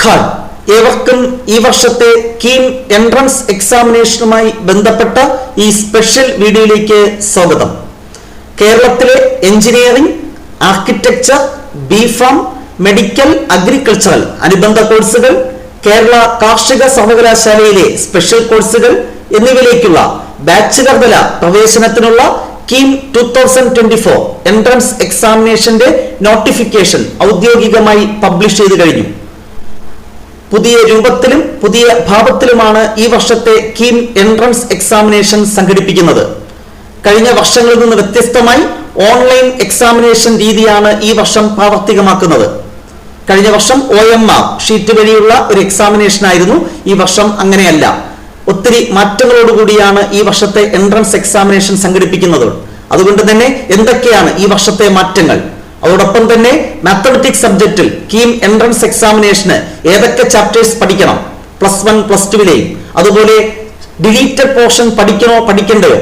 നമസ്കാരം. ഏവർക്കും ഈ വർഷത്തെ കീം എൻട്രൻസ് എക്സാമിനേഷനുമായി ബന്ധപ്പെട്ട ഈ സ്പെഷ്യൽ വീഡിയോയിലേക്ക് സ്വാഗതം. കേരളത്തിലെ engineering, architecture, BPharm, medical, agricultural അനുബന്ധ കോഴ്സുകൾ, കേരള കാർഷിക സർവകലാശാലയിലെ സ്പെഷ്യൽ കോഴ്സുകൾ എന്നിവയിലേക്കുള്ള ബാച്ചിലർ തല പ്രവേശനത്തിനുള്ള കീം 2024 എൻട്രൻസ് എക്സാമിനേഷന്റെ നോട്ടിഫിക്കേഷൻ ഔദ്യോഗികമായി പബ്ലിഷ് ചെയ്തു കഴിഞ്ഞു. പുതിയ രൂപത്തിലും പുതിയ ഭാവത്തിലുമാണ് ഈ വർഷത്തെ കീം എൻട്രൻസ് എക്സാമിനേഷൻ സംഘടിപ്പിക്കുന്നത്. കഴിഞ്ഞ വർഷങ്ങളിൽ നിന്ന് വ്യത്യസ്തമായി ഓൺലൈൻ എക്സാമിനേഷൻ രീതിയാണ് ഈ വർഷം പ്രാവർത്തികമാക്കുന്നത്. കഴിഞ്ഞ വർഷം OMR ഷീറ്റ് വഴിയുള്ള ഒരു എക്സാമിനേഷൻ ആയിരുന്നു. ഈ വർഷം അങ്ങനെയല്ല. ഒത്തിരി മാറ്റങ്ങളോടുകൂടിയാണ് ഈ വർഷത്തെ എൻട്രൻസ് എക്സാമിനേഷൻ സംഘടിപ്പിക്കുന്നത്. അതുകൊണ്ട് തന്നെ എന്തൊക്കെയാണ് ഈ വർഷത്തെ മാറ്റങ്ങൾ, അതോടൊപ്പം തന്നെ മാത്തമാറ്റിക്സ് സബ്ജക്റ്റിൽ കീം എൻട്രൻസ് എക്സാമിനേഷന് ഏതൊക്കെ ചാപ്റ്റേഴ്സ് പഠിക്കണം, +1 +2ലെയും, അതുപോലെ ഡിലീറ്റഡ് പോർഷൻ പഠിക്കണോ പഠിക്കേണ്ടയോ,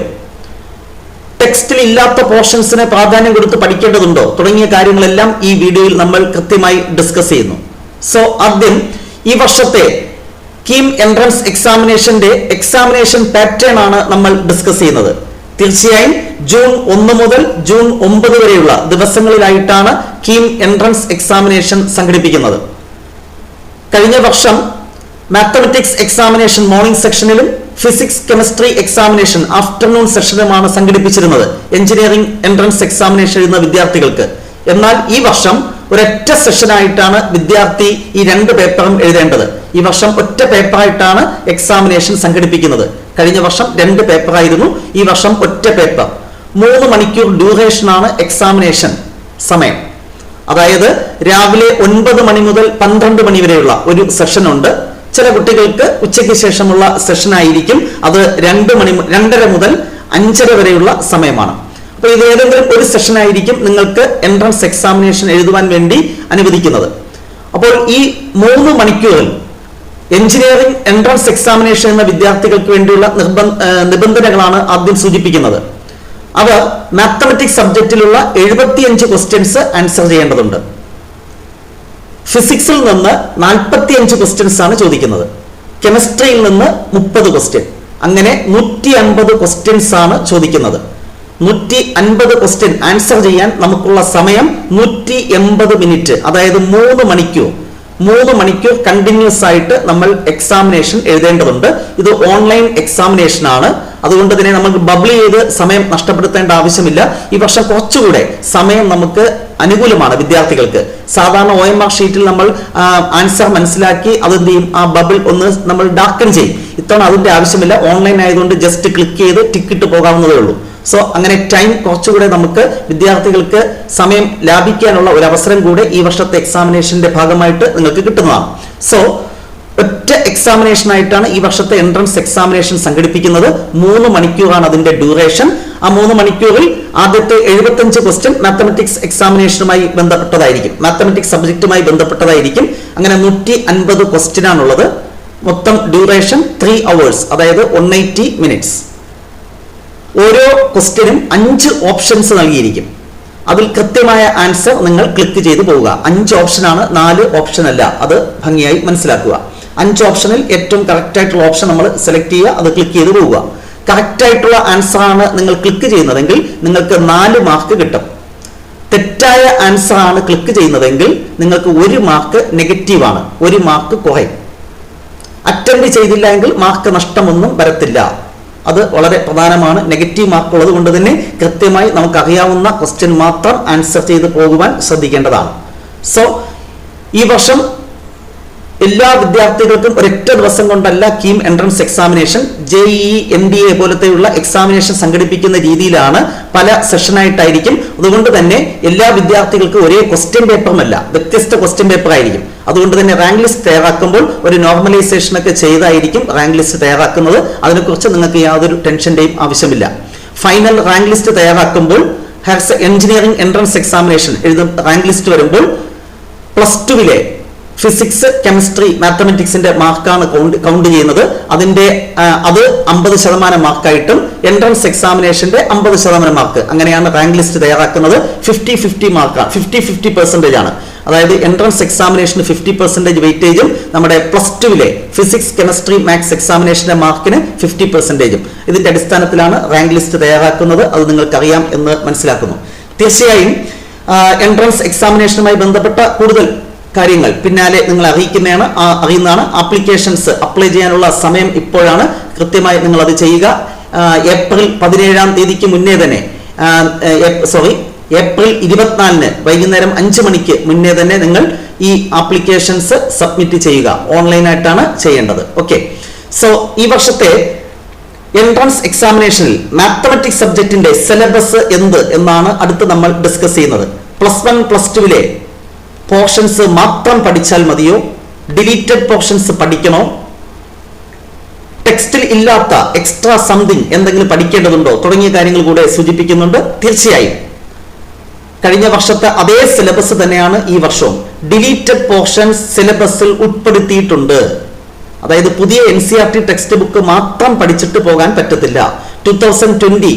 ടെക്സ്റ്റിൽ ഇല്ലാത്ത പോർഷൻസിന് പ്രാധാന്യം കൊടുത്ത് പഠിക്കേണ്ടതുണ്ടോ തുടങ്ങിയ കാര്യങ്ങളെല്ലാം ഈ വീഡിയോയിൽ നമ്മൾ കൃത്യമായി ഡിസ്കസ് ചെയ്യുന്നു. സോ ആദ്യം ഈ വർഷത്തെ കീം എൻട്രൻസ് എക്സാമിനേഷന്റെ എക്സാമിനേഷൻ പാറ്റേൺ ആണ് നമ്മൾ ഡിസ്കസ് ചെയ്യുന്നത്. തീർച്ചയായും ജൂൺ 1 മുതൽ ജൂൺ 9 വരെയുള്ള ദിവസങ്ങളിലായിട്ടാണ് കീം എൻട്രൻസ് എക്സാമിനേഷൻ സംഘടിപ്പിക്കുന്നത്. കഴിഞ്ഞ വർഷം മാത്തമാറ്റിക്സ് എക്സാമിനേഷൻ മോർണിംഗ് സെക്ഷനിലും ഫിസിക്സ്, കെമിസ്ട്രി എക്സാമിനേഷൻ ആഫ്റ്റർനൂൺ സെഷനുമാണ് സംഘടിപ്പിച്ചിരുന്നത് എഞ്ചിനീയറിംഗ് എൻട്രൻസ് എക്സാമിനേഷൻ എഴുതുന്ന വിദ്യാർത്ഥികൾക്ക്. എന്നാൽ ഈ വർഷം ഒരൊറ്റ സെഷനായിട്ടാണ് വിദ്യാർത്ഥി ഈ 2 പേപ്പറും എഴുതേണ്ടത്. ഈ വർഷം ഒറ്റ പേപ്പറായിട്ടാണ് എക്സാമിനേഷൻ സംഘടിപ്പിക്കുന്നത്. കഴിഞ്ഞ വർഷം 2 പേപ്പറായിരുന്നു, ഈ വർഷം ഒറ്റ പേപ്പർ. 3 മണിക്കൂർ ഡ്യൂറേഷനാണ് എക്സാമിനേഷൻ സമയം. അതായത് രാവിലെ 9 മണി മുതൽ 12 മണി വരെയുള്ള ഒരു സെഷൻ ഉണ്ട്. ചില കുട്ടികൾക്ക് ഉച്ചയ്ക്ക് ശേഷമുള്ള സെഷൻ ആയിരിക്കും. അത് 2:30 മുതൽ 5:30 വരെയുള്ള സമയമാണ്. അപ്പോൾ ഇത് ഏതെങ്കിലും ഒരു സെഷൻ ആയിരിക്കും നിങ്ങൾക്ക് എൻട്രൻസ് എക്സാമിനേഷൻ എഴുതുവാൻ വേണ്ടി അനുവദിക്കുന്നത്. അപ്പോൾ ഈ 3 മണിക്കൂറിൽ എഞ്ചിനീയറിംഗ് എൻട്രൻസ് എക്സാമിനേഷൻ എന്ന വിദ്യാർത്ഥികൾക്ക് വേണ്ടിയുള്ള നിബന്ധനകളാണ് ആദ്യം സൂചിപ്പിക്കുന്നത്. അവർ മാത്തമാറ്റിക്സ് സബ്ജക്റ്റിലുള്ള 75 ക്വസ്റ്റ്യൻസ് ആൻസർ ചെയ്യേണ്ടതുണ്ട്. ഫിസിക്സിൽ നിന്ന് 45 ക്വസ്റ്റ്യൻസ് ആണ് ചോദിക്കുന്നത്. കെമിസ്ട്രിയിൽ നിന്ന് 30 ക്വസ്റ്റ്യൻ, അങ്ങനെ 150 ക്വസ്റ്റ്യൻസ് ആണ് ചോദിക്കുന്നത്. 150 ക്വസ്റ്റ്യൻ ആൻസർ ചെയ്യാൻ നമുക്കുള്ള സമയം 180 മിനിറ്റ്, അതായത് 3 മണിക്കൂർ കണ്ടിന്യൂസ് ആയിട്ട് നമ്മൾ എക്സാമിനേഷൻ എഴുതേണ്ടതുണ്ട്. ഇത് ഓൺലൈൻ എക്സാമിനേഷൻ ആണ്. അതുകൊണ്ട് തന്നെ നമുക്ക് ബബിൾ ചെയ്ത് സമയം നഷ്ടപ്പെടുത്തേണ്ട ആവശ്യമില്ല. ഈ വർഷം കുറച്ചുകൂടെ സമയം നമുക്ക് അനുകൂലമാണ് വിദ്യാർത്ഥികൾക്ക്. സാധാരണ OMR ഷീറ്റിൽ നമ്മൾ ആൻസർ മനസ്സിലാക്കി അതെന്ത് ചെയ്യും, ആ ബബിൾ ഒന്ന് നമ്മൾ ഡാർക്കൻ ചെയ്യും. ഇത്തവണ അതിന്റെ ആവശ്യമില്ല. ഓൺലൈൻ ആയതുകൊണ്ട് ജസ്റ്റ് ക്ലിക്ക് ചെയ്ത് ടിക്കറ്റ് പോകാവുന്നതേ ഉള്ളൂ. സോ അങ്ങനെ ടൈം കുറച്ചുകൂടെ നമുക്ക് വിദ്യാർത്ഥികൾക്ക് സമയം ലാഭിക്കാനുള്ള ഒരു അവസരം കൂടെ ഈ വർഷത്തെ എക്സാമിനേഷന്റെ ഭാഗമായിട്ട് നിങ്ങൾക്ക് കിട്ടുന്നതാണ്. സോ ഒറ്റ എക്സാമിനേഷൻ ആയിട്ടാണ് ഈ വർഷത്തെ എൻട്രൻസ് എക്സാമിനേഷൻ സംഘടിപ്പിക്കുന്നത്. 3 മണിക്കൂറാണ് അതിന്റെ ഡ്യൂറേഷൻ. ആ 3 മണിക്കൂറിൽ ആദ്യത്തെ 75 ക്വസ്റ്റ്യൻ മാത്തമാറ്റിക്സ് എക്സാമിനേഷനുമായി ബന്ധപ്പെട്ടതായിരിക്കും, മാത്തമാറ്റിക്സ് സബ്ജക്റ്റുമായി ബന്ധപ്പെട്ടതായിരിക്കും. അങ്ങനെ 150 ക്വസ്റ്റ്യൻ ആണുള്ളത്. മൊത്തം ഡ്യൂറേഷൻ 3 hours, അതായത് 180 മിനിറ്റ്സ്. ഓരോ ക്വസ്റ്റ്യനും 5 ഓപ്ഷൻസ് നൽകിയിരിക്കും. അതിൽ കൃത്യമായ ആൻസർ നിങ്ങൾ ക്ലിക്ക് ചെയ്ത് പോവുക. 5 ഓപ്ഷനാണ്, 4 ഓപ്ഷൻ അല്ല. അത് ഭംഗിയായി മനസ്സിലാക്കുക. 5 ഓപ്ഷനിൽ ഏറ്റവും കറക്റ്റ് ആയിട്ടുള്ള ഓപ്ഷൻ നമ്മൾ സെലക്ട് ചെയ്യുക, അത് ക്ലിക്ക് ചെയ്ത് പോവുക. കറക്റ്റ് ആയിട്ടുള്ള ആൻസർ ആണ് നിങ്ങൾ ക്ലിക്ക് ചെയ്യുന്നതെങ്കിൽ നിങ്ങൾക്ക് 4 മാർക്ക് കിട്ടും. തെറ്റായ ആൻസർ ആണ് ക്ലിക്ക് ചെയ്യുന്നതെങ്കിൽ നിങ്ങൾക്ക് 1 മാർക്ക് നെഗറ്റീവ് ആണ്, 1 മാർക്ക് കുറയും. അറ്റൻഡ് ചെയ്തില്ല എങ്കിൽ മാർക്ക് നഷ്ടമൊന്നും വരത്തില്ല. അത് വളരെ പ്രധാനമാണ്. നെഗറ്റീവ് മാർക്ക് ഉള്ളത് കൊണ്ട് തന്നെ കൃത്യമായി നമുക്ക് അറിയാവുന്ന ക്വസ്റ്റ്യൻ മാത്രം ആൻസർ ചെയ്ത് പോകുവാൻ ശ്രദ്ധിക്കേണ്ടതാണ്. സോ ഈ വർഷം എല്ലാ വിദ്യാർത്ഥികൾക്കും ഒരൊറ്റ ദിവസം കൊണ്ടല്ല KEAM entrance examination, JEE, NDA പോലത്തെയുള്ള എക്സാമിനേഷൻ സംഘടിപ്പിക്കുന്ന രീതിയിലാണ്. പല സെഷനായിട്ടായിരിക്കും. അതുകൊണ്ട് തന്നെ എല്ലാ വിദ്യാർത്ഥികൾക്കും ഒരേ ക്വസ്റ്റ്യൻ പേപ്പറുമല്ല, വ്യത്യസ്ത ക്വസ്റ്റ്യൻ പേപ്പർ ആയിരിക്കും. അതുകൊണ്ട് തന്നെ റാങ്ക് ലിസ്റ്റ് തയ്യാറാക്കുമ്പോൾ ഒരു നോർമലൈസേഷൻ ഒക്കെ ചെയ്തായിരിക്കും റാങ്ക് ലിസ്റ്റ് തയ്യാറാക്കുന്നത്. അതിനെക്കുറിച്ച് നിങ്ങൾക്ക് യാതൊരു ടെൻഷന്റെയും ആവശ്യമില്ല. ഫൈനൽ റാങ്ക് ലിസ്റ്റ് തയ്യാറാക്കുമ്പോൾ engineering entrance examination rank list വരുമ്പോൾ +2ലെ ഫിസിക്സ്, കെമിസ്ട്രി, മാത്തമെറ്റിക്സിന്റെ മാർക്കാണ് കൗണ്ട് ചെയ്യുന്നത്. അത് 50% മാർക്കായിട്ടും എൻട്രൻസ് എക്സാമിനേഷന്റെ 50% മാർക്ക്, അങ്ങനെയാണ് റാങ്ക് ലിസ്റ്റ് തയ്യാറാക്കുന്നത്. 50-50 മാർക്കാണ്, 50-50% ആണ്. അതായത് എൻട്രൻസ് എക്സാമിനേഷന് 50% വെയിറ്റേജും നമ്മുടെ +2 ഫിസിക്സ്, കെമിസ്ട്രി, മാത്സ് എക്സാമിനേഷന്റെ മാർക്കിന് 50%. ഇതിന്റെ അടിസ്ഥാനത്തിലാണ് റാങ്ക് ലിസ്റ്റ് തയ്യാറാക്കുന്നത്. അത് നിങ്ങൾക്കറിയാം എന്ന് മനസ്സിലാക്കുന്നു. തീർച്ചയായും എൻട്രൻസ് എക്സാമിനേഷനുമായി ബന്ധപ്പെട്ട കൂടുതൽ കാര്യങ്ങൾ പിന്നാലെ നിങ്ങൾ അറിയുന്നതാണ്. ആപ്ലിക്കേഷൻസ് അപ്ലൈ ചെയ്യാനുള്ള സമയം ഇപ്പോഴാണ്. കൃത്യമായി നിങ്ങൾ അത് ചെയ്യുക. ഏപ്രിൽ 17 മുന്നേ തന്നെ ഏപ്രിൽ 24 വൈകുന്നേരം 5 മണിക്ക് മുന്നേ തന്നെ നിങ്ങൾ ഈ ആപ്ലിക്കേഷൻസ് സബ്മിറ്റ് ചെയ്യുക. ഓൺലൈനായിട്ടാണ് ചെയ്യേണ്ടത്. ഓക്കെ, സോ ഈ വർഷത്തെ എൻട്രൻസ് എക്സാമിനേഷനിൽ മാത്തമാറ്റിക്സ് സബ്ജക്റ്റിന്റെ സിലബസ് എന്ത് എന്നാണ് അടുത്ത് നമ്മൾ ഡിസ്കസ് ചെയ്യുന്നത്. +1, +2 പോർഷൻസ് മാത്രം പഠിച്ചാൽ മതിയോ? ഡിലീറ്റഡ് പോർഷൻസ് പഠിക്കണോ? ടെക്സ്റ്റിൽ ഇല്ലാത്ത എക്സ്ട്രാ സംതിങ് എന്തെങ്കിലും പഠിക്കേണ്ടതുണ്ടോ? തുടങ്ങിയ കാര്യങ്ങൾ കൂടെ സൂചിപ്പിക്കുന്നുണ്ട്. തീർച്ചയായും കഴിഞ്ഞ വർഷത്തെ അതേ സിലബസ് തന്നെയാണ് ഈ വർഷവും. ഡിലീറ്റഡ് പോർഷൻസ് സിലബസിൽ ഉൾപ്പെടുത്തിയിട്ടുണ്ട്. അതായത് പുതിയ NCERT ടെക്സ്റ്റ് ബുക്ക് മാത്രം പഠിച്ചിട്ട് പോകാൻ പറ്റത്തില്ല. 2020,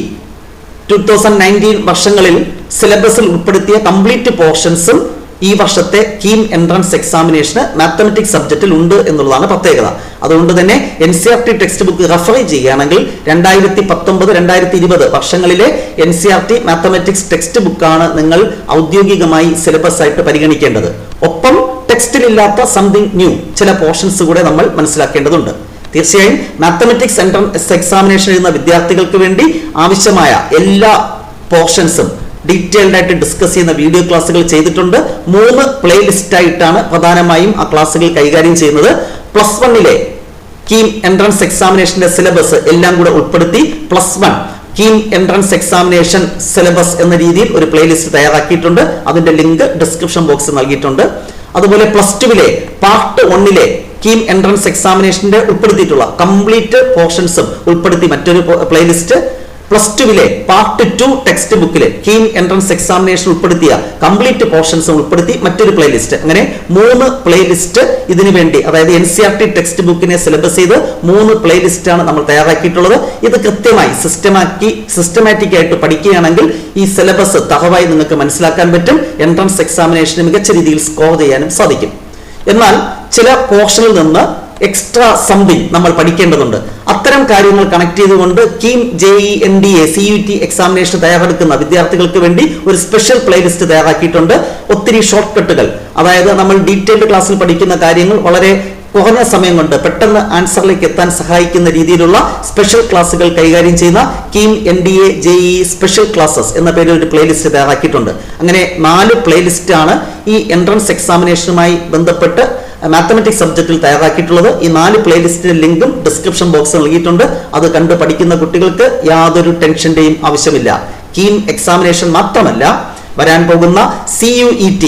2019 വർഷങ്ങളിൽ സിലബസിൽ ഉൾപ്പെടുത്തിയ കംപ്ലീറ്റ് പോർഷൻസും ഈ വർഷത്തെ കീം എൻട്രൻസ് എക്സാമിനേഷന് മാത്തമാറ്റിക്സ് സബ്ജക്റ്റിൽ ഉണ്ട് എന്നുള്ളതാണ് പ്രത്യേകത. അതുകൊണ്ട് തന്നെ NCERT ടെക്സ്റ്റ് ബുക്ക് റെഫർ ചെയ്യുകയാണെങ്കിൽ 2019, 2020 വർഷങ്ങളിലെ NCERT മാത്തമാറ്റിക്സ് ടെക്സ്റ്റ് ബുക്കാണ് നിങ്ങൾ ഔദ്യോഗികമായി സിലബസ് ആയിട്ട് പരിഗണിക്കേണ്ടത്. ഒപ്പം ടെക്സ്റ്റിലില്ലാത്ത സംതിങ് ന്യൂ ചില പോർഷൻസ് കൂടെ നമ്മൾ മനസ്സിലാക്കേണ്ടതുണ്ട്. തീർച്ചയായും മാത്തമാറ്റിക്സ് എൻട്രൻസ് എക്സാമിനേഷൻ എഴുതുന്ന വിദ്യാർത്ഥികൾക്ക് വേണ്ടി ആവശ്യമായ എല്ലാ പോർഷൻസും ഡീറ്റെയിൽഡ് ആയിട്ട് ഡിസ്കസ് ചെയ്യുന്ന വീഡിയോ ക്ലാസ്സുകൾ ചെയ്തിട്ടുണ്ട്. 3 പ്ലേലിസ്റ്റ് ആയിട്ടാണ് പ്രധാനമായും ആ ക്ലാസ്സുകൾ കൈകാര്യം ചെയ്യുന്നത്. +1 കീം എൻട്രൻസ് എക്സാമിനേഷന്റെ സിലബസ് എല്ലാം കൂടെ ഉൾപ്പെടുത്തി +1 കീം എൻട്രൻസ് എക്സാമിനേഷൻ സിലബസ് എന്ന രീതിയിൽ ഒരു പ്ലേലിസ്റ്റ് തയ്യാറാക്കിയിട്ടുണ്ട്. അതിന്റെ ലിങ്ക് ഡിസ്ക്രിപ്ഷൻ ബോക്സിൽ നൽകിയിട്ടുണ്ട്. അതുപോലെ +2 പാർട്ട് 1 കീം എൻട്രൻസ് എക്സാമിനേഷന്റെ ഉൾപ്പെടുത്തിയിട്ടുള്ള കംപ്ലീറ്റ് പോർഷൻസും ഉൾപ്പെടുത്തി മറ്റൊരു പ്ലേലിസ്റ്റ്. +2 പാർട്ട് 2 ടെക്സ്റ്റ് ബുക്കിൽ കീം എൻട്രൻസ് എക്സാമിനേഷൻ ഉൾപ്പെടുത്തിയ കംപ്ലീറ്റ് പോർഷൻസ് ഉൾപ്പെടുത്തി മറ്റൊരു പ്ലേലിസ്റ്റ്. അങ്ങനെ 3 പ്ലേലിസ്റ്റ് ഇതിനു വേണ്ടി, അതായത് NCERT ടെക്സ്റ്റ് ബുക്കിനെ സിലബസ് ചെയ്ത് 3 പ്ലേലിസ്റ്റ് ആണ് നമ്മൾ തയ്യാറാക്കിയിട്ടുള്ളത്. ഇത് കൃത്യമായി സിസ്റ്റമാറ്റിക് ആയിട്ട് പഠിക്കുകയാണെങ്കിൽ ഈ സിലബസ് തറവായി നിങ്ങൾക്ക് മനസ്സിലാക്കാൻ പറ്റും. എൻട്രൻസ് എക്സാമിനേഷന് മികച്ച രീതിയിൽ സ്കോർ ചെയ്യാനും സാധിക്കും. എന്നാൽ ചില പോർഷനിൽ നിന്ന് എക്സ്ട്രാ സംതിങ് നമ്മൾ പഠിക്കേണ്ടതുണ്ട്. അത്തരം കാര്യങ്ങൾ കണക്ട് ചെയ്തുകൊണ്ട് KEAM, JEE, NDA, CUT examination തയ്യാറെടുക്കുന്ന വിദ്യാർത്ഥികൾക്ക് വേണ്ടി ഒരു സ്പെഷ്യൽ പ്ലേലിസ്റ്റ് തയ്യാറാക്കിയിട്ടുണ്ട്. ഒത്തിരി ഷോർട്ട് കട്ടുകൾ, അതായത് നമ്മൾ ഡീറ്റെയിൽഡ് ക്ലാസ്സിൽ പഠിക്കുന്ന കാര്യങ്ങൾ വളരെ കുറഞ്ഞ സമയം കൊണ്ട് പെട്ടെന്ന് ആൻസറിലേക്ക് എത്താൻ സഹായിക്കുന്ന രീതിയിലുള്ള സ്പെഷ്യൽ ക്ലാസ്സുകൾ കൈകാര്യം ചെയ്യുന്ന KEAM, NDA, JEE special classes എന്ന പേരിൽ ഒരു പ്ലേലിസ്റ്റ് തയ്യാറാക്കിയിട്ടുണ്ട്. അങ്ങനെ 4 പ്ലേലിസ്റ്റ് ആണ് ഈ എൻട്രൻസ് എക്സാമിനേഷനുമായി ബന്ധപ്പെട്ട് മാത്തമാറ്റിക്സ് സബ്ജക്റ്റിൽ തയ്യാറാക്കിയിട്ടുള്ളത്. ഈ 4 പ്ലേലിസ്റ്റിന്റെ ലിങ്കും ഡിസ്ക്രിപ്ഷൻ ബോക്സിൽ നൽകിയിട്ടുണ്ട്. അത് കണ്ട് പഠിക്കുന്ന കുട്ടികൾക്ക് യാതൊരു ടെൻഷന്റെയും ആവശ്യമില്ല. കീം എക്സാമിനേഷൻ മാത്രമല്ല, വരാൻ പോകുന്ന CUET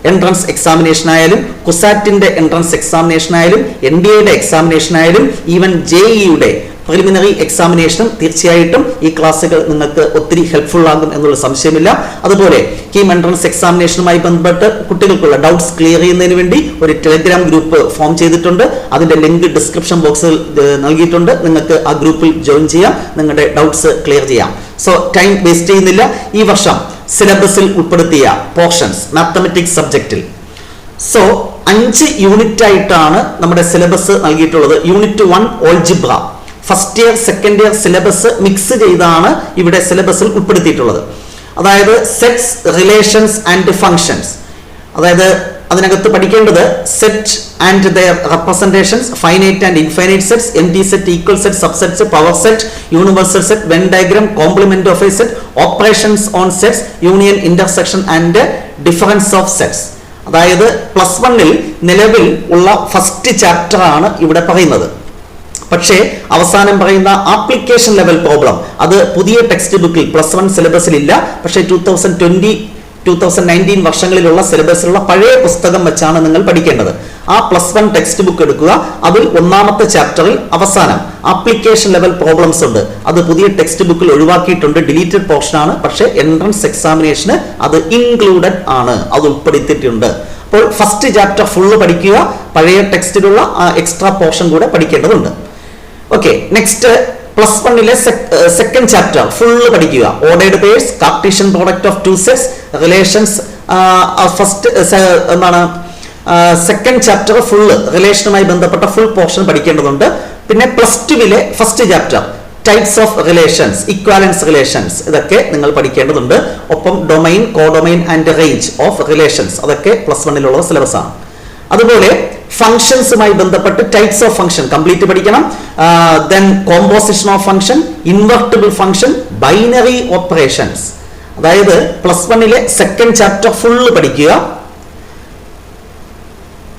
എൻട്രൻസ് എക്സാമിനേഷൻ ആയാലും, കുസാറ്റിന്റെ എൻട്രൻസ് എക്സാമിനേഷൻ ആയാലും, NDAയുടെ എക്സാമിനേഷൻ ആയാലും, ഈവൻ JEEയുടെ പ്രിലിമിനറി എക്സാമിനേഷനും തീർച്ചയായിട്ടും ഈ ക്ലാസ്സുകൾ നിങ്ങൾക്ക് ഒത്തിരി ഹെൽപ്ഫുൾ ആകും എന്നുള്ള സംശയമില്ല. അതുപോലെ കീം എൻട്രൻസ് എക്സാമിനേഷനുമായി ബന്ധപ്പെട്ട് കുട്ടികൾക്കുള്ള ഡൗട്ട്സ് ക്ലിയർ ചെയ്യുന്നതിന് വേണ്ടി ഒരു ടെലിഗ്രാം ഗ്രൂപ്പ് ഫോം ചെയ്തിട്ടുണ്ട്. അതിന്റെ ലിങ്ക് ഡിസ്ക്രിപ്ഷൻ ബോക്സിൽ നൽകിയിട്ടുണ്ട്. നിങ്ങൾക്ക് ആ ഗ്രൂപ്പിൽ ജോയിൻ ചെയ്യാം, നിങ്ങളുടെ ഡൗട്ട്സ് ക്ലിയർ ചെയ്യാം. സോ ടൈം വേസ്റ്റ് ചെയ്യുന്നില്ല. ഈ വർഷം സിലബസിൽ ഉൾപ്പെടുത്തിയ പോർഷൻസ് മാത്തമാറ്റിക്സ് സബ്ജക്റ്റിൽ 5 യൂണിറ്റ് ആയിട്ടാണ് നമ്മുടെ സിലബസ് നൽകിയിട്ടുള്ളത്. Unit 1 algebra, first year second year syllabus mix ചെയ്താണ് ഇവിടെ സിലബസിൽ ഉൾപ്പെടുത്തിയിട്ടുള്ളത്. അതായത് സെറ്റ്സ്, റിലേഷൻസ് ആൻഡ് ഫങ്ഷൻസ്. അതായത് അതിനകത്ത് പഠിക്കേണ്ടത് set and their representations, finite and infinite sets, empty set, equal set, subsets, power set, universal set, Venn diagram, complement of a set, operations on sets, union, intersection and difference of sets. അതായത് +1 നിലവിൽ ഉള്ള first chapter ആണ് ഇവിടെ പറയുന്നത്. പക്ഷേ അവസാനം പറയുന്ന application level problem അത് പുതിയ ടെക്സ്റ്റ് ബുക്കിൽ +1 സിലബസിൽ ഇല്ല. പക്ഷേ 2020 2019 വർഷങ്ങളിലുള്ള സിലബസിലുള്ള പഴയ പുസ്തകം വെച്ചാണ് നിങ്ങൾ പഠിക്കേണ്ടത്. ആ +1 ടെക്സ്റ്റ് ബുക്ക് എടുക്കുക. അതിൽ ഒന്നാമത്തെ ചാപ്റ്ററിൽ അവസാനം ആപ്ലിക്കേഷൻ ലെവൽ പ്രോബ്ലംസ് ഉണ്ട്. അത് പുതിയ ടെക്സ്റ്റ് ബുക്കിൽ ഒഴിവാക്കിയിട്ടുണ്ട്, ഡിലീറ്റഡ് പോർഷൻ ആണ്. പക്ഷേ എൻട്രൻസ് എക്സാമിനേഷന് അത് ഇൻക്ലൂഡഡ് ആണ്, അത് ഉൾപ്പെടുത്തിയിട്ടുണ്ട്. അപ്പോൾ ഫസ്റ്റ് ചാപ്റ്റർ ഫുള്ള് പഠിക്കുക, പഴയ ടെക്സ്റ്റിലുള്ള എക്സ്ട്രാ പോർഷൻ കൂടെ പഠിക്കേണ്ടതുണ്ട്. Okay, next +1 second chapter full പഠിക്കുക. Ordered pairs, Cartesian product of two sets, relations. First എന്താണ് സെക്കൻഡ് ചാപ്റ്റർ ഫുള്ള് റിലേഷനുമായി ബന്ധപ്പെട്ട ഫുൾ പോർഷൻ പഠിക്കേണ്ടതുണ്ട്. പിന്നെ +2 first chapter types of relations, equivalence relations, ഇതൊക്കെ നിങ്ങൾ പഠിക്കേണ്ടതുണ്ട്. ഒപ്പം domain, codomain and range of relations, അതൊക്കെ +1 സിലബസ് ആണ്. അതുപോലെ ഫംഗ്ഷൻസുമായി ബന്ധപ്പെട്ട് ടൈപ്സ് ഓഫ് ഫംഗ്ഷൻ കംപ്ലീറ്റ് പഠിക്കണം. Then composition of function, invertible function, binary operations. അതായത് +1 സെക്കൻഡ് ചാപ്റ്റർ ഫുള്ള് പഠിക്കുക.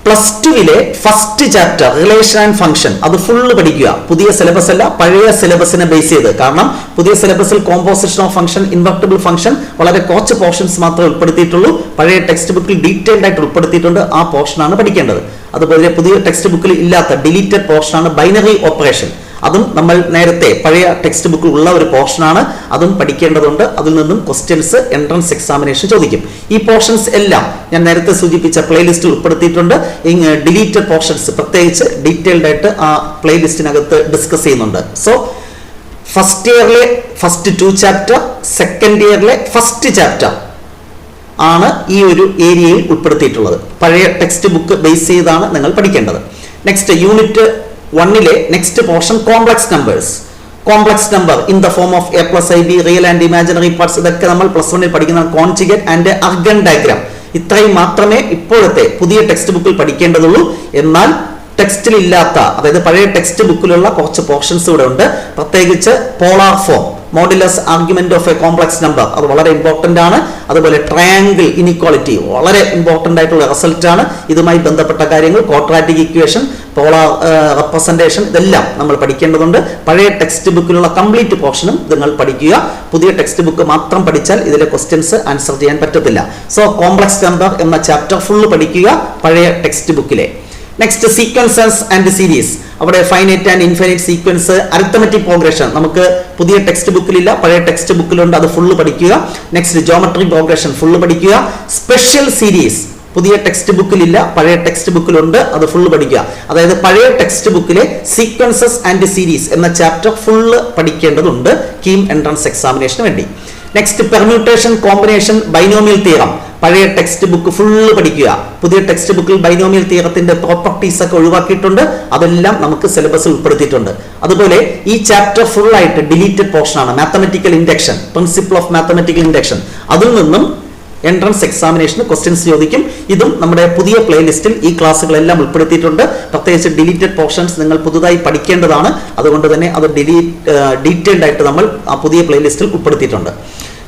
+2 first chapter relation and function അത് ഫുള്ള് പഠിക്കുക. പുതിയ സിലബസ് അല്ല, പഴയ സിലബസിനെ ബേസ് ചെയ്ത്. കാരണം പുതിയ സിലബസിൽ composition of function, invertible function വളരെ കുറച്ച് പോർഷൻസ് മാത്രമേ ഉൾപ്പെടുത്തിയിട്ടുള്ളൂ. പഴയ ടെക്സ്റ്റ് ബുക്കിൽ ഡീറ്റെയിൽഡ് ആയിട്ട് ഉൾപ്പെടുത്തിയിട്ടുണ്ട്, ആ പോർഷനാണ് പഠിക്കേണ്ടത്. അതുപോലെ പുതിയ ടെക്സ്റ്റ് ബുക്കിൽ ഇല്ലാത്ത ഡിലീറ്റഡ് പോർഷനാണ് ബൈനറി ഓപ്പറേഷൻ. അതും നമ്മൾ നേരത്തെ പഴയ ടെക്സ്റ്റ് ബുക്കിൽ ഉള്ള ഒരു പോർഷനാണ്, അതും പഠിക്കേണ്ടതുണ്ട്. അതിൽ നിന്നും ക്വസ്റ്റ്യൻസ് എൻട്രൻസ് എക്സാമിനേഷൻ ചോദിക്കും. ഈ പോർഷൻസ് എല്ലാം ഞാൻ നേരത്തെ സൂചിപ്പിച്ച പ്ലേലിസ്റ്റിൽ ഉൾപ്പെടുത്തിയിട്ടുണ്ട്. ഡിലീറ്റഡ് പോർഷൻസ് പ്രത്യേകിച്ച് ഡീറ്റെയിൽഡ് ആയിട്ട് ആ പ്ലേലിസ്റ്റിനകത്ത് ഡിസ്കസ് ചെയ്യുന്നുണ്ട്. സോ ഫസ്റ്റ് ഇയറിലെ ഫസ്റ്റ് 2 ചാപ്റ്റർ, സെക്കൻഡ് ഇയറിലെ ഫസ്റ്റ് ചാപ്റ്റർ ആണ് ഈ ഒരു ഏരിയയിൽ ഉൾപ്പെടുത്തിയിട്ടുള്ളത്. പഴയ ടെക്സ്റ്റ് ബുക്ക് ബേസ് ചെയ്താണ് നിങ്ങൾ പഠിക്കേണ്ടത്. Next unit 1 next portion complex numbers. Complex number in the form of a+ib, real and imaginary parts, ഇതൊക്കെ നമ്മൾ +1 പഠിക്കുന്ന കോൺജുഗേറ്റ് ആൻഡ് അർഗൻ ഡയഗ്രാം. ഇത്രയും മാത്രമേ ഇപ്പോഴത്തെ പുതിയ ടെക്സ്റ്റ് ബുക്കിൽ പഠിക്കേണ്ടതുള്ളൂ. എന്നാൽ ടെക്സ്റ്റിൽ ഇല്ലാത്ത, അതായത് പഴയ ടെക്സ്റ്റ് ബുക്കിലുള്ള കുറച്ച് പോർഷൻസ് ഇവിടെ ഉണ്ട്. പ്രത്യേകിച്ച് polar form, modulus argument of A complex number, അത് വളരെ ഇമ്പോർട്ടന്റ് ആണ്. അതുപോലെ ട്രയാങ്കിൾ ഇനിക്വാളിറ്റി വളരെ ഇമ്പോർട്ടന്റ് ആയിട്ടുള്ള റിസൾട്ട് ആണ്. ഇതുമായി ബന്ധപ്പെട്ട കാര്യങ്ങൾ, ക്വാഡ്രാറ്റിക് ഇക്വേഷൻ, പോളാർ റെപ്രസെന്റേഷൻ, ഇതെല്ലാം നമ്മൾ പഠിക്കേണ്ടതുണ്ട്. പഴയ ടെക്സ്റ്റ് ബുക്കിലുള്ള കംപ്ലീറ്റ് പോർഷനും നിങ്ങൾ പഠിക്കുക. പുതിയ ടെക്സ്റ്റ് ബുക്ക് മാത്രം പഠിച്ചാൽ ഇതിലെ ക്വസ്റ്റ്യൻസ് ആൻസർ ചെയ്യാൻ പറ്റത്തില്ല. സോ കോംപ്ലക്സ് നമ്പർ എന്ന ചാപ്റ്റർ ഫുള്ള് പഠിക്കുക പഴയ ടെക്സ്റ്റ് ബുക്കിലെ. Next sequences and series. അവിടെ finite and infinite sequence, arithmetic progression നമുക്ക് പുതിയ ടെക്സ്റ്റ് ബുക്കിലില്ല, പഴയ ടെക്സ്റ്റ് ബുക്കിലുണ്ട്, അത് ഫുള്ള് പഠിക്കുക. നെക്സ്റ്റ് ജോമെട്രി പ്രോഗ്രഷൻ ഫുള്ള് പഠിക്കുക. സ്പെഷ്യൽ സീരീസ് പുതിയ ടെക്സ്റ്റ് ബുക്കിലില്ല, പഴയ ടെക്സ്റ്റ് ബുക്കിലുണ്ട്, അത് ഫുള്ള് പഠിക്കുക. അതായത് പഴയ ടെക്സ്റ്റ് ബുക്കിലെ സീക്വൻസസ് ആൻഡ് സീരീസ് എന്ന ചാപ്റ്റർ ഫുള്ള് പഠിക്കേണ്ടതുണ്ട് കീം എൻട്രൻസ് എക്സാമിനേഷന് വേണ്ടി. Next permutation, combination, binomial theorem പഴയ ടെക്സ്റ്റ് ബുക്ക് ഫുള്ള് പഠിക്കുക. പുതിയ ടെക്സ്റ്റ് ബുക്കിൽ ബൈനോമിയൽ തിയറത്തിന്റെ പ്രോപ്പർട്ടീസ് ഒക്കെ ഒഴിവാക്കിയിട്ടുണ്ട്, അതെല്ലാം നമുക്ക് സിലബസിൽ ഉൾപ്പെടുത്തിയിട്ടുണ്ട്. അതുപോലെ ഈ ചാപ്റ്റർ ഫുൾ ആയിട്ട് ഡിലീറ്റഡ് പോർഷൻ ആണ് mathematical induction, principle of mathematical induction. അതിൽ നിന്നും എൻട്രൻസ് എക്സാമിനേഷന് ക്വസ്റ്റ്യൻസ് ചോദിക്കും. ഇതും നമ്മുടെ പുതിയ പ്ലേലിസ്റ്റിൽ ഈ ക്ലാസ്സുകളെല്ലാം ഉൾപ്പെടുത്തിയിട്ടുണ്ട്. പ്രത്യേകിച്ച് ഡിലീറ്റഡ് പോർഷൻസ് നിങ്ങൾ പുതുതായി പഠിക്കേണ്ടതാണ്. അതുകൊണ്ട് തന്നെ അത് ഡീറ്റെയിൽഡ് ആയിട്ട് നമ്മൾ ആ പുതിയ പ്ലേലിസ്റ്റിൽ ഉൾപ്പെടുത്തിയിട്ടുണ്ട്.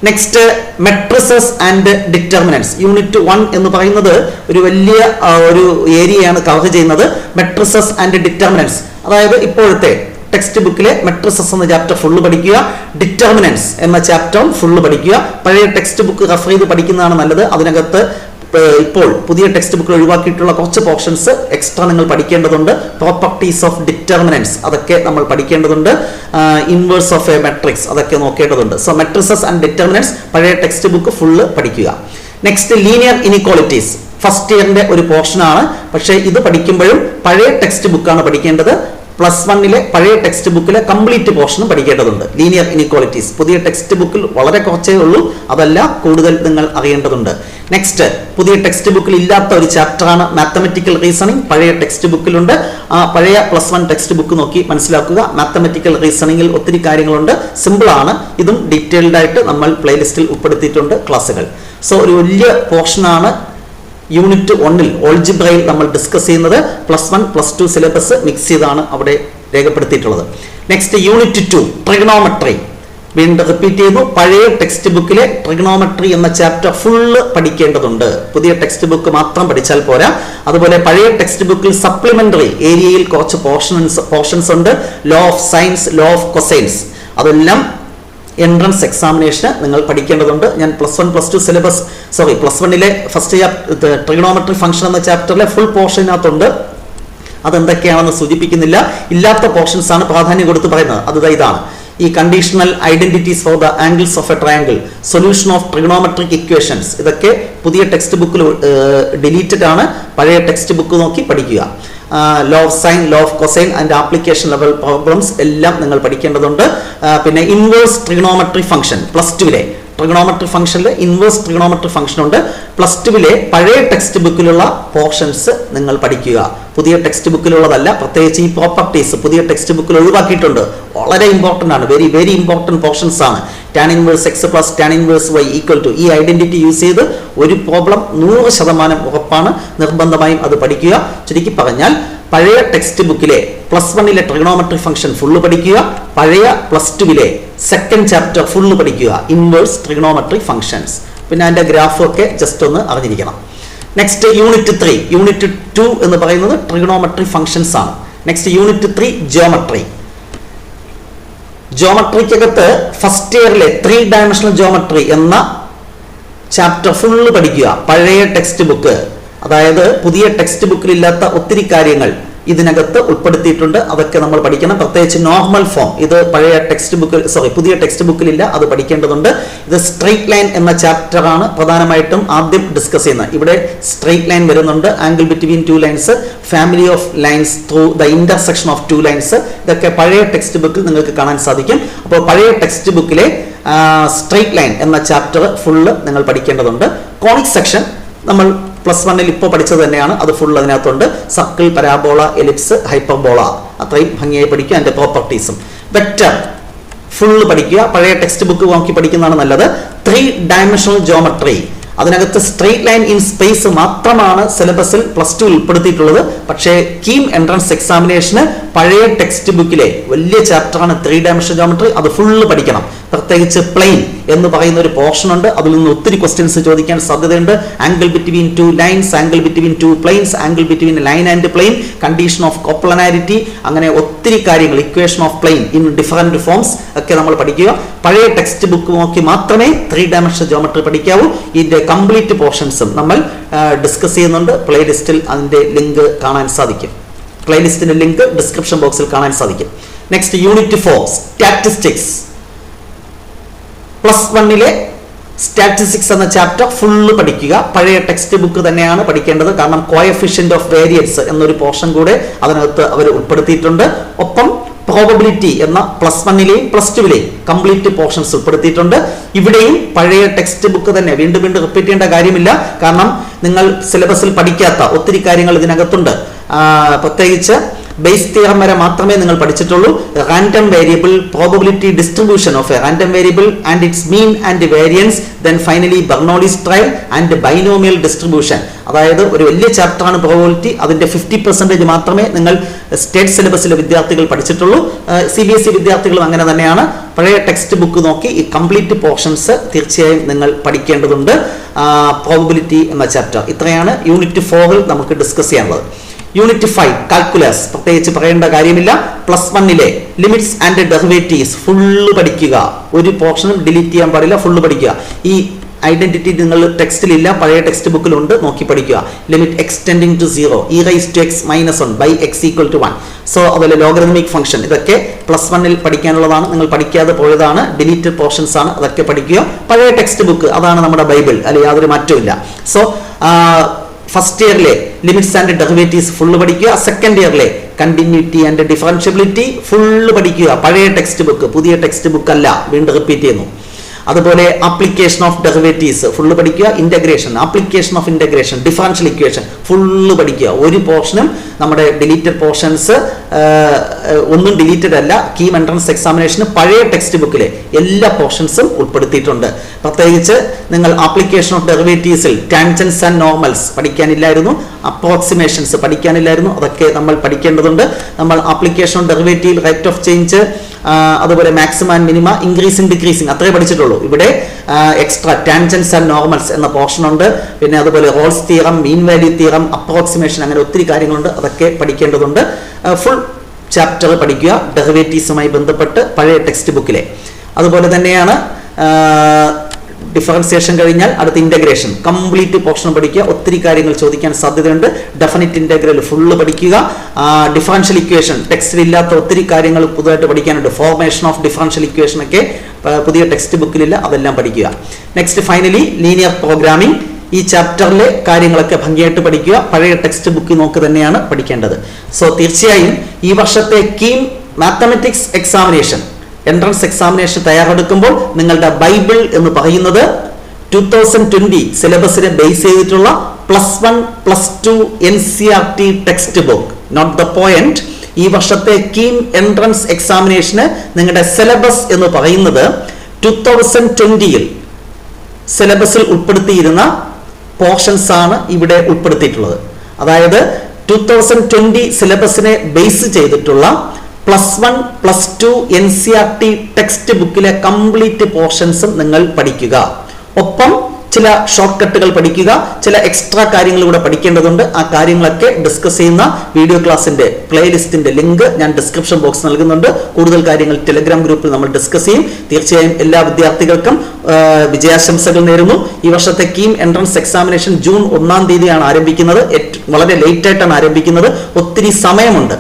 Next matrices and determinants. Unit 1 എന്ന് പറയുന്നത് ഒരു വലിയ ഒരു ഏരിയയാണ് കവർ ചെയ്യുന്നത്. മെട്രിസസ് ആൻഡ് ഡിറ്റർമിനൻസ്, അതായത് ഇപ്പോഴത്തെ ടെക്സ്റ്റ് ബുക്കിലെ മെട്രിസസ് എന്ന ചാപ്റ്റർ ഫുള്ള് പഠിക്കുക. ഡിറ്റർമിനൻസ് എന്ന ചാപ്റ്റർ ഫുള്ള് പഠിക്കുക. പഴയ ടെക്സ്റ്റ് ബുക്ക് റെഫർ ചെയ്ത് പഠിക്കുന്നതാണ് നല്ലത്. അതിനകത്ത് ഇപ്പോൾ പുതിയ ടെക്സ്റ്റ് ബുക്കിൽ ഒഴിവാക്കിയിട്ടുള്ള കുറച്ച് പോർഷൻസ് എക്സ്ട്രാ നിങ്ങൾ പഠിക്കേണ്ടതുണ്ട്. പ്രോപ്പർട്ടീസ് ഓഫ് ഡിറ്റർമിനൻസ് അതൊക്കെ നമ്മൾ പഠിക്കേണ്ടതുണ്ട്. ഇൻവേഴ്സ് ഓഫ് എ മെട്രിക്സ് അതൊക്കെ നോക്കേണ്ടതുണ്ട്. സോ മെട്രിസസ് ആൻഡ് ഡിറ്റർമിനൻസ് പഴയ ടെക്സ്റ്റ് ബുക്ക് ഫുള്ള് പഠിക്കുക. നെക്സ്റ്റ് ലീനിയർ ഇനിക്വാളിറ്റീസ് ഫസ്റ്റ് ഇയറിന്റെ ഒരു പോർഷനാണ്. പക്ഷേ ഇത് പഠിക്കുമ്പോഴും പഴയ ടെക്സ്റ്റ് ബുക്കാണ് പഠിക്കേണ്ടത്. +1 പഴയ ടെക്സ്റ്റ് ബുക്കിലെ കംപ്ലീറ്റ് പോർഷനും പഠിക്കേണ്ടതുണ്ട്. ലീനിയർ ഇനിക്വാളിറ്റീസ് പുതിയ ടെക്സ്റ്റ് ബുക്കിൽ വളരെ കുറച്ചേ ഉള്ളൂ, അതല്ല കൂടുതൽ നിങ്ങൾ അറിയേണ്ടതുണ്ട്. നെക്സ്റ്റ് പുതിയ ടെക്സ്റ്റ് ബുക്കിൽ ഇല്ലാത്ത ഒരു ചാപ്റ്ററാണ് മാത്തമെറ്റിക്കൽ റീസണിംഗ്. പഴയ ടെക്സ്റ്റ് ബുക്കിലുണ്ട്. ആ പഴയ +1 ടെക്സ്റ്റ് ബുക്ക് നോക്കി മനസ്സിലാക്കുക. മാത്തമെറ്റിക്കൽ റീസണിംഗിൽ ഒത്തിരി കാര്യങ്ങളുണ്ട്, സിമ്പിൾ ആണ്. ഇതും ഡീറ്റെയിൽഡ് ആയിട്ട് നമ്മൾ പ്ലേലിസ്റ്റിൽ ഉൾപ്പെടുത്തിയിട്ടുണ്ട് ക്ലാസ്സുകൾ. സോ ഒരു വലിയ പോർഷനാണ് യൂണിറ്റ് 1 ഓൾജിബ്രയിൽ നമ്മൾ ഡിസ്കസ് ചെയ്യുന്നത്. +1 +2 സിലബസ് മിക്സ് ചെയ്താണ് അവിടെ രേഖപ്പെടുത്തിയിട്ടുള്ളത്. Next unit 2 trigonometry. വീണ്ടും റിപ്പീറ്റ് ചെയ്തു, പഴയ ടെക്സ്റ്റ് ബുക്കിലെ ട്രിഗണോമെട്രി എന്ന ചാപ്റ്റർ ഫുള്ള് പഠിക്കേണ്ടതുണ്ട്. പുതിയ ടെക്സ്റ്റ് ബുക്ക് മാത്രം പഠിച്ചാൽ പോരാ. അതുപോലെ പഴയ ടെക്സ്റ്റ് ബുക്കിൽ സപ്ലിമെന്ററി ഏരിയയിൽ കുറച്ച് പോർഷൻസ് ഉണ്ട്. Law of sines, law of cosines, അതെല്ലാം എൻട്രൻസ് എക്സാമിനേഷന് നിങ്ങൾ പഠിക്കേണ്ടതുണ്ട്. ഞാൻ +1 +2 സിലബസ് സോറി പ്ലസ് വണ്ണിലെ ഫസ്റ്റ് ട്രിഗണോമെട്രി ഫംഗ്ഷൻ എന്ന ചാപ്റ്ററിലെ ഫുൾ പോർഷനകത്തുണ്ട്. അതെന്തൊക്കെയാണെന്ന് സൂചിപ്പിക്കുന്നില്ല. ഇല്ലാത്ത പോർഷൻസ് ആണ് പ്രാധാന്യം കൊടുത്ത് പറയുന്നത്. അത് ഇതാണ് ഈ conditional identities for the angles of A triangle, solution of trigonometric equations. ഇതൊക്കെ പുതിയ ടെക്സ്റ്റ് ബുക്കിൽ ഡിലീറ്റഡ് ആണ്. പഴയ ടെക്സ്റ്റ് ബുക്ക് നോക്കി പഠിക്കുക. Law of sine, law of cosine and application level problems എല്ലാം നിങ്ങൾ പഠിക്കേണ്ടതുണ്ട്. പിന്നെ ഇൻവേഴ്സ് ട്രിഗണോമെട്രി ഫംഗ്ഷൻ പ്ലസ് ടുവിലെ ട്രിഗണോമെട്രി ഫംഗ്ഷനിൽ ഇൻവേഴ്സ് ട്രിഗണോമെട്രി ഫംഗ്ഷൻ ഉണ്ട്. പ്ലസ് ടുവിലെ പഴയ ടെക്സ്റ്റ് ബുക്കിലുള്ള പോർഷൻസ് നിങ്ങൾ പഠിക്കുക. പുതിയ ടെക്സ്റ്റ് ബുക്കിലുള്ളതല്ല. പ്രത്യേകിച്ച് ഈ പ്രോപ്പർട്ടീസ് പുതിയ ടെക്സ്റ്റ് ബുക്കിൽ ഒഴിവാക്കിയിട്ടുണ്ട്. വളരെ ഇമ്പോർട്ടൻ്റ് ആണ്. വെരി വെരി ഇമ്പോർട്ടൻറ്റ് പോർഷൻസ് ആണ്. Tan inverse x plus tan inverse y equal to ഈ ഐഡന്റിറ്റി യൂസ് ചെയ്ത് ഒരു പ്രോബ്ലം 100% ഉറപ്പാണ്. നിർബന്ധമായും അത് പഠിക്കുക. ചുരുക്കി പറഞ്ഞാൽ പഴയ ടെക്സ്റ്റ് ബുക്കിലെ പ്ലസ് വണ്ണിലെ ട്രിഗണോമെട്രി ഫംഗ്ഷൻ ഫുള്ള് പഠിക്കുക. പഴയ പ്ലസ് ടുവിലെ സെക്കൻഡ് ചാപ്റ്റർ ഫുള്ള് പഠിക്കുക, ഇൻവേഴ്സ് ട്രിഗണോമെട്രി ഫംഗ്ഷൻസ്. പിന്നെ അതിന്റെ ഗ്രാഫൊക്കെ ജസ്റ്റ് ഒന്ന് അറിഞ്ഞിരിക്കണം. Next unit 3. യൂണിറ്റ് 2 എന്ന് പറയുന്നത് ട്രിഗണോമെട്രി ഫംഗ്ഷൻസ് ആണ്. Next unit 3 geometry. ജിയോമെട്രിക്കകത്ത് ഫസ്റ്റ് ഇയറിലെ 3 ഡയമെൻഷണൽ ജിയോമെട്രി എന്ന ചാപ്റ്റർ ഫുള്ള് പഠിക്കുക. പഴയ ടെക്സ്റ്റ് ബുക്ക്, അതായത് പുതിയ ടെക്സ്റ്റ് ബുക്കിലില്ലാത്ത ഒത്തിരി കാര്യങ്ങൾ ഇതിനകത്ത് ഉൾപ്പെടുത്തിയിട്ടുണ്ട്. അതൊക്കെ നമ്മൾ പഠിക്കണം. പ്രത്യേകിച്ച് നോർമൽ ഫോം ഇത് പഴയ ടെക്സ്റ്റ് ബുക്കിൽ പുതിയ ടെക്സ്റ്റ് ബുക്കിലില്ല. അത് പഠിക്കേണ്ടതുണ്ട്. ഇത് സ്ട്രെയിറ്റ് ലൈൻ എന്ന ചാപ്റ്റർ ആണ് പ്രധാനമായിട്ടും ആദ്യം ഡിസ്കസ് ചെയ്യുന്നത്. ഇവിടെ സ്ട്രെയിറ്റ് ലൈൻ വരുന്നുണ്ട്, angle between 2 lines, family of lines through the intersection of 2 lines. ഇതൊക്കെ പഴയ ടെക്സ്റ്റ് ബുക്കിൽ നിങ്ങൾക്ക് കാണാൻ സാധിക്കും. അപ്പോൾ പഴയ ടെക്സ്റ്റ് ബുക്കിലെ സ്ട്രെയിറ്റ് ലൈൻ എന്ന ചാപ്റ്റർ ഫുള്ള് നിങ്ങൾ പഠിക്കേണ്ടതുണ്ട്. കോണിക് സെക്ഷൻ നമ്മൾ പ്ലസ് വണ്ണിൽ ഇപ്പോൾ പഠിച്ചത് തന്നെയാണ്. അത് ഫുൾ അതിനകത്തുണ്ട്. സർക്കിൾ, പരാബോള, എലിപ്സ്, ഹൈപ്പർബോള അത്രയും ഭംഗിയായി പഠിക്കുക. അതിന്റെ പ്രോപ്പർട്ടീസും. വെക്റ്റർ ഫുള്ള് പഠിക്കുക. പഴയ ടെക്സ്റ്റ് ബുക്ക് നോക്കി പഠിക്കുന്നതാണ് നല്ലത്. 3 ഡയമെൻഷണൽ ജിയോമെട്രി, അതിനകത്ത് സ്ട്രെയിറ്റ് ലൈൻ ഇൻ സ്പേസ് മാത്രമാണ് സിലബസിൽ പ്ലസ് 2 ഉൾപ്പെടുത്തിയിട്ടുള്ളത്. പക്ഷേ കീം എൻട്രൻസ് എക്സാമിനേഷന് പഴയ ടെക്സ്റ്റ് ബുക്കിലെ വലിയ ചാപ്റ്ററാണ് 3 ഡയമെൻഷണൽ ജിയോമെട്രി. അത് ഫുള്ള് പഠിക്കണം. പ്രത്യേകിച്ച് പ്ലെയിൻ എന്ന് പറയുന്ന ഒരു പോർഷൻ ഉണ്ട്. അതിൽ നിന്ന് ഒത്തിരി ക്വസ്റ്റ്യൻസ് ചോദിക്കാൻ സാധ്യതയുണ്ട്. Angle between 2 lines, angle between 2 planes, angle between line and plane, condition of coplanarity, അങ്ങനെ ഒത്തിരി കാര്യങ്ങൾ, equation of plane in different forms ഒക്കെ നമ്മൾ പഠിക്കുക. പഴയ ടെക്സ്റ്റ് ബുക്ക് നോക്കി മാത്രമേ 3 ഡയമെൻഷണൽ ജിയോമെട്രി പഠിക്കാവൂ. ഇതിന്റെ കംപ്ലീറ്റ് പോർഷൻസും നമ്മൾ ഡിസ്കസ് ചെയ്യുന്നുണ്ട്. പ്ലേലിസ്റ്റിൽ അതിന്റെ ലിങ്ക് കാണാൻ സാധിക്കും. പ്ലേലിസ്റ്റിന്റെ ലിങ്ക് ഡിസ്ക്രിപ്ഷൻ ബോക്സിൽ കാണാൻ സാധിക്കും. Next unit 4 statistics. പ്ലസ് വണ്ണിലെ സ്റ്റാറ്റിസ്റ്റിക്സ് എന്ന ചാപ്റ്റർ ഫുള്ള് പഠിക്കുക. പഴയ ടെക്സ്റ്റ് ബുക്ക് തന്നെയാണ് പഠിക്കേണ്ടത്. കാരണം കോഎഫിഷ്യന്റ് ഓഫ് വേരിയൻസ് എന്നൊരു പോർഷൻ കൂടെ അതിനകത്ത് അവർ ഉൾപ്പെടുത്തിയിട്ടുണ്ട്. ഒപ്പം പ്രോബബിലിറ്റി എന്ന പ്ലസ് വണ്ണിലെയും പ്ലസ് ടുവിലെയും കംപ്ലീറ്റ് പോർഷൻസ് ഉൾപ്പെടുത്തിയിട്ടുണ്ട്. ഇവിടെയും പഴയ ടെക്സ്റ്റ് ബുക്ക് തന്നെ, വീണ്ടും വീണ്ടും റിപ്പീറ്റ് ചെയ്യേണ്ട കാര്യമില്ല. കാരണം നിങ്ങൾ സിലബസിൽ പഠിക്കാത്ത ഒത്തിരി കാര്യങ്ങൾ ഇതിനകത്തുണ്ട്. പ്രത്യേകിച്ച് ബേസ് തിയറം വരെ മാത്രമേ നിങ്ങൾ പഠിച്ചിട്ടുള്ളൂ. Random variable, probability distribution of a random variable and its mean and variance, then finally Bernoulli's trial and binomial distribution. അതായത് ഒരു വലിയ ചാപ്റ്ററാണ് പ്രോബബിലിറ്റി. അതിന്റെ 50% മാത്രമേ നിങ്ങൾ സ്റ്റേറ്റ് സിലബസിലെ വിദ്യാർത്ഥികൾ പഠിച്ചിട്ടുള്ളൂ. CBSE വിദ്യാർത്ഥികളും അങ്ങനെ തന്നെയാണ്. പഴയ ടെക്സ്റ്റ് ബുക്ക് നോക്കി ഈ കംപ്ലീറ്റ് പോർഷൻസ് തീർച്ചയായും നിങ്ങൾ പഠിക്കേണ്ടതുണ്ട്. പ്രോബബിലിറ്റി എന്ന ചാപ്റ്റർ ഇത്രയാണ് യൂണിറ്റ് 4ൽ നമുക്ക് ഡിസ്കസ് ചെയ്യാനുള്ളത്. യൂണിറ്റ് 5 കാൽക്കുലസ് പ്രത്യേകിച്ച് പറയേണ്ട കാര്യമില്ല. പ്ലസ് വണ്ണിലെ ലിമിറ്റ്സ് ആൻഡ് ഡെറിവേറ്റീവ്സ് ഫുള്ള് പഠിക്കുക. ഒരു പോർഷനും ഡിലീറ്റ് ചെയ്യാൻ പാടില്ല. ഫുള്ള് പഠിക്കുക. ഈ ഐഡന്റിറ്റി നിങ്ങൾ ടെക്സ്റ്റിലില്ല, പഴയ ടെക്സ്റ്റ് ബുക്കിലുണ്ട്. നോക്കി പഠിക്കുക. Limit x tending to 0, e⁻x-1 by x = 1. So അതുപോലെ ലോഗരിതമിക് ഫംഗ്ഷൻ, ഇതൊക്കെ പ്ലസ് വണ്ണിൽ പഠിക്കാനുള്ളതാണ്. നിങ്ങൾ പഠിക്കാതെ പോയതാണ്, ഡിലീറ്റഡ് പോർഷൻസ് ആണ്. അതൊക്കെ പഠിക്കുക. പഴയ ടെക്സ്റ്റ് ബുക്ക് അതാണ് നമ്മുടെ ബൈബിൾ, അല്ലെങ്കിൽ യാതൊരു മാറ്റവും. സോ ഫസ്റ്റ് ഇയറിലെ ലിമിറ്റ്സ് ആൻഡ് ഡെറിവേറ്റീവ്സ് ഫുള്ള് പഠിക്കുക. സെക്കൻഡ് ഇയറിലെ കണ്ടിന്യൂറ്റി ആൻഡ് ഡിഫറൻഷ്യബിലിറ്റി ഫുള്ള് പഠിക്കുക. പഴയ ടെക്സ്റ്റ് ബുക്ക്, പുതിയ ടെക്സ്റ്റ് ബുക്ക് അല്ല. വീണ്ടും റിപ്പീറ്റ് ചെയ്യുന്നു. അതുപോലെ ആപ്ലിക്കേഷൻ ഓഫ് ഡെറിവേറ്റീവ്സ് ഫുള്ള് പഠിക്കുക. Integration, application of integration, differential equation full പഠിക്കുക. ഒരു പോർഷനും നമ്മുടെ ഡിലീറ്റഡ് പോർഷൻസ് ഒന്നും ഡിലീറ്റഡ് അല്ല. കീം എൻട്രൻസ് എക്സാമിനേഷന് പഴയ ടെക്സ്റ്റ് ബുക്കിലെ എല്ലാ പോർഷൻസും ഉൾപ്പെടുത്തിയിട്ടുണ്ട്. പ്രത്യേകിച്ച് നിങ്ങൾ ആപ്ലിക്കേഷൻ ഓഫ് ഡെറിവേറ്റീവ്സിൽ ടാൻജൻസ് ആൻഡ് നോർമൽസ് പഠിക്കാനില്ലായിരുന്നു, അപ്രോക്സിമേഷൻസ് പഠിക്കാനില്ലായിരുന്നു. അതൊക്കെ നമ്മൾ പഠിക്കേണ്ടതുണ്ട്. നമ്മൾ application of derivative, rate of change, അതുപോലെ maximum and minima, increasing decreasing അത്രേ പഠിച്ചിട്ടുള്ളൂ. ഇവിടെ എക്സ്ട്രാ ടാൻജൻസ് ആൻഡ് നോർമൽസ് എന്ന പോർഷൻ ഉണ്ട്. പിന്നെ അതുപോലെ Rolle's theorem, mean value theorem, approximation, അങ്ങനെ ഒത്തിരി കാര്യങ്ങളുണ്ട്. അതൊക്കെ പഠിക്കേണ്ടതുണ്ട്. ഫുൾ ചാപ്റ്റർ പഠിക്കുക ഡെറിവേറ്റീവ്സുമായി ബന്ധപ്പെട്ട് പഴയ ടെക്സ്റ്റ് ബുക്കിലെ. അതുപോലെ തന്നെയാണ് ഡിഫറൻസിയേഷൻ കഴിഞ്ഞാൽ അടുത്ത ഇന്റഗ്രേഷൻ കംപ്ലീറ്റ് പോർഷൻ പഠിക്കുക. ഒത്തിരി കാര്യങ്ങൾ ചോദിക്കാൻ സാധ്യതയുണ്ട്. ഡെഫിനിറ്റ് ഇന്റഗ്രൽ ഫുള്ള് പഠിക്കുക. ഡിഫറൻഷ്യൽ ഇക്വേഷൻ ടെക്സ്റ്റിൽ ഇല്ലാത്ത ഒത്തിരി കാര്യങ്ങൾ പുതുതായിട്ട് പഠിക്കാനുണ്ട്. ഫോർമേഷൻ ഓഫ് ഡിഫറൻഷ്യൽ ഇക്വേഷൻ ഒക്കെ പുതിയ ടെക്സ്റ്റ് ബുക്കിലില്ല, അതെല്ലാം പഠിക്കുക. Next finally linear programming. ഈ ചാപ്റ്ററിലെ കാര്യങ്ങളൊക്കെ ഭംഗിയായിട്ട് പഠിക്കുക. പഴയ ടെക്സ്റ്റ് ബുക്ക് നോക്ക് തന്നെയാണ് പഠിക്കേണ്ടത്. സോ തീർച്ചയായും ഈ വർഷത്തെ KEAM mathematics examination entrance examination തയ്യാറെടുക്കുമ്പോൾ നിങ്ങളുടെ ബൈബിൾ എന്ന് പറയുന്നത് 2020 സിലബസിനെ ബേസ് ചെയ്തിട്ടുള്ള +1 +2 NCERT textbook. Note the point. ഈ വർഷത്തെ കീം എൻട്രൻസ് എക്സാമിനേഷന് നിങ്ങളുടെ സിലബസ് എന്ന് പറയുന്നത് 2020 സിലബസിൽ ഉൾപ്പെടുത്തിയിരുന്ന പോർഷൻസ് ആണ് ഇവിടെ ഉൾപ്പെടുത്തിയിട്ടുള്ളത്. അതായത് 2020 സിലബസിനെ ബേസ് ചെയ്തിട്ടുള്ള +1 +2 NCERT ടെക്സ്റ്റ് ബുക്കിലെ കംപ്ലീറ്റ് പോർഷൻസും നിങ്ങൾ പഠിക്കുക. ഒപ്പം ചില ഷോർട്ട് കട്ടുകൾ പഠിക്കുക. ചില എക്സ്ട്രാ കാര്യങ്ങൾ കൂടെ പഠിക്കേണ്ടതുണ്ട്. ആ കാര്യങ്ങളൊക്കെ ഡിസ്കസ് ചെയ്യുന്ന വീഡിയോ ക്ലാസിന്റെ പ്ലേലിസ്റ്റിന്റെ ലിങ്ക് ഞാൻ ഡിസ്ക്രിപ്ഷൻ ബോക്സ് നൽകുന്നുണ്ട്. കൂടുതൽ കാര്യങ്ങൾ ടെലഗ്രാം ഗ്രൂപ്പിൽ നമ്മൾ ഡിസ്കസ് ചെയ്യും. തീർച്ചയായും എല്ലാ വിദ്യാർത്ഥികൾക്കും വിജയാശംസകൾ നേരുന്നു. ഈ വർഷത്തെ കീം എൻട്രൻസ് എക്സാമിനേഷൻ ജൂൺ 1-ാം തീയതിയാണ് ആരംഭിക്കുന്നത്. വളരെ ലേറ്റ് ആയിട്ടാണ് ആരംഭിക്കുന്നത്. ഒത്തിരി സമയമുണ്ട്.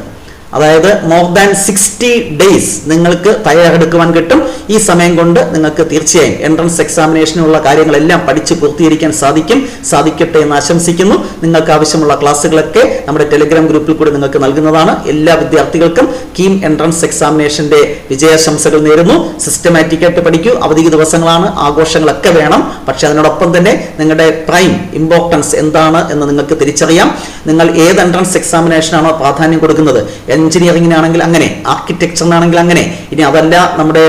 അതായത് മോർ ദാൻ 60 ഡേയ്സ് നിങ്ങൾക്ക് തയ്യാറെടുക്കുവാൻ കിട്ടും. ഈ സമയം കൊണ്ട് നിങ്ങൾക്ക് തീർച്ചയായും എൻട്രൻസ് എക്സാമിനേഷനുള്ള കാര്യങ്ങളെല്ലാം പഠിച്ച് പൂർത്തീകരിക്കാൻ സാധിക്കട്ടെ എന്ന് ആശംസിക്കുന്നു. നിങ്ങൾക്ക് ആവശ്യമുള്ള ക്ലാസ്സുകളൊക്കെ നമ്മുടെ ടെലിഗ്രാം ഗ്രൂപ്പിൽ കൂടി നിങ്ങൾക്ക് നൽകുന്നതാണ്. എല്ലാ വിദ്യാർത്ഥികൾക്കും കീം എൻട്രൻസ് എക്സാമിനേഷന്റെ വിജയാശംസകൾ നേരുന്നു. സിസ്റ്റമാറ്റിക് ആയിട്ട് പഠിക്കൂ. അവധി ദിവസങ്ങളാണ്, ആഘോഷങ്ങളൊക്കെ വേണം. പക്ഷെ അതിനോടൊപ്പം തന്നെ നിങ്ങളുടെ പ്രൈം ഇമ്പോർട്ടൻസ് എന്താണ് എന്ന് നിങ്ങൾക്ക് തിരിച്ചറിയാം. നിങ്ങൾ ഏത് എൻട്രൻസ് എക്സാമിനേഷനാണോ പ്രാധാന്യം കൊടുക്കുന്നത്, എഞ്ചിനീയറിംഗിനാണെങ്കിൽ അങ്ങനെ, ആർക്കിടെക്ചറിനാണെങ്കിൽ അങ്ങനെ, ഇനി അതല്ല നമ്മുടെ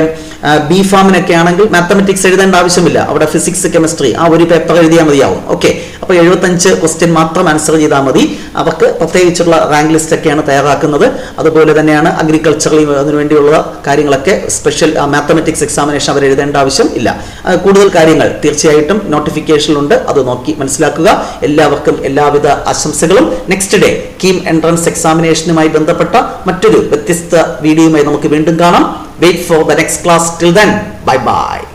B.Pharm-നൊക്കെ ആണെങ്കിൽ മാത്തമെറ്റിക്സ് എഴുതേണ്ട ആവശ്യമില്ല. അവിടെ ഫിസിക്സ്, കെമിസ്ട്രി ആ ഒരു പേപ്പർ എഴുതിയാൽ മതിയാവും. ഓക്കെ, അപ്പോൾ 75 ക്വസ്റ്റ്യൻ മാത്രം ആൻസർ ചെയ്താൽ മതി. അവർക്ക് പ്രത്യേകിച്ചുള്ള റാങ്ക് ലിസ്റ്റ് ഒക്കെയാണ് തയ്യാറാക്കുന്നത്. അതുപോലെ തന്നെയാണ് അഗ്രികൾച്ചറിൽ അതിനുവേണ്ടിയുള്ള കാര്യങ്ങളൊക്കെ സ്പെഷ്യൽ മാത്തമെറ്റിക്സ് എക്സാമിനേഷൻ അവർ എഴുതേണ്ട ആവശ്യം ഇല്ല. കൂടുതൽ കാര്യങ്ങൾ തീർച്ചയായിട്ടും നോട്ടിഫിക്കേഷനിലുണ്ട്. അത് നോക്കി മനസ്സിലാക്കുക. എല്ലാവർക്കും എല്ലാവിധ ആശംസകളും. നെക്സ്റ്റ് ഡേ കീം എൻട്രൻസ് എക്സാമിനേഷനുമായി ബന്ധപ്പെട്ട മറ്റൊരു വ്യത്യസ്ത വീഡിയോയുമായി നമുക്ക് വീണ്ടും കാണാം. Wait for the next class. Till then, bye bye.